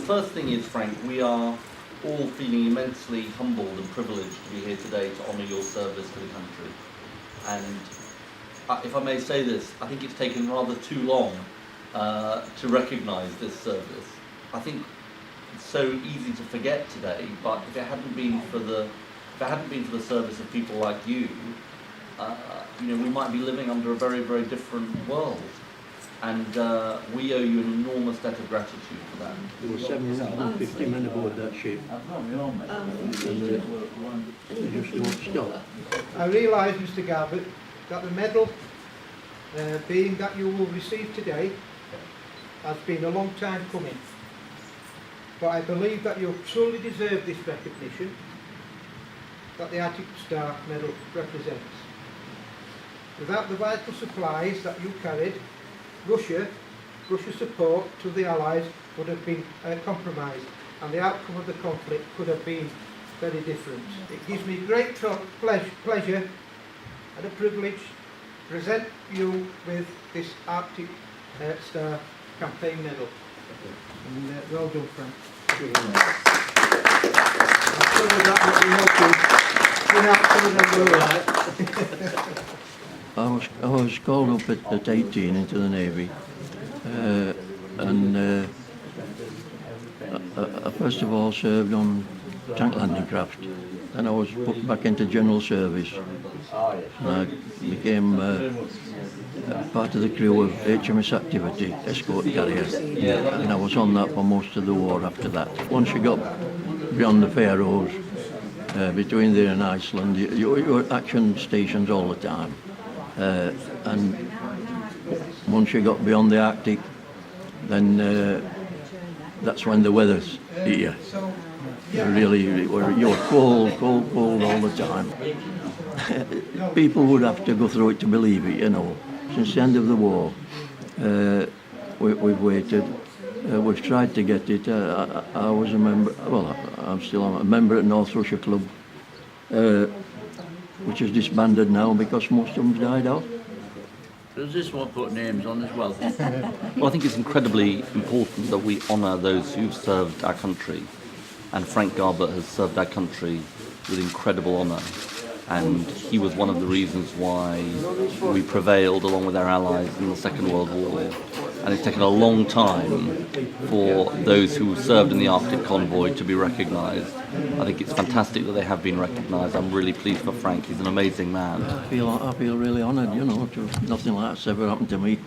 first thing is, Frank, we are all feeling immensely humbled and privileged to be here today to honour your service to the country. And if I may say this, I think it's taken rather too long to recognise this service. I think it's so easy to forget today, but if it hadn't been for the service of people like you, you know, we might be living under a very, very different world. And we owe you an enormous debt of gratitude for that. There were 750 men aboard that ship. And they just won't stop. I realise, Mr. Garbutt, that the medal being that you will receive today has been a long time coming. But I believe that you truly deserve this recognition that the Arctic Star medal represents. Without the vital supplies that you carried, Russia's support to the Allies would have been compromised, and the outcome of the conflict could have been very different. It gives me great pleasure and a privilege to present you with this Arctic Star campaign medal. And well done, Frank. I'm sure that will be helpful. I was called up at 18 into the Navy, and I first of all served on tank landing craft. Then I was put back into general service, and I became part of the crew of HMS Activity, escort carrier, and I was on that for most of the war after that. Once you got beyond the Faroes, between there and Iceland, you were at action stations all the time. And once you got beyond the Arctic, then that's when the weather's hit you. You were cold all the time. People would have to go through it to believe it, you know. Since the end of the war, we've waited. We've tried to get it. I was a member, well, I'm still a member at North Russia Club, which is disbanded now because most of them died off. Does this one put names on as well? Well, I think it's incredibly important that we honour those who've served our country. And Frank Garbutt has served our country with incredible honour. And he was one of the reasons why we prevailed along with our allies in the Second World War. And it's taken a long time for those who served in the Arctic convoy to be recognised. I think it's fantastic that they have been recognised. I'm really pleased for Frank. He's an amazing man. I feel really honoured, you know, nothing like that's ever happened to me.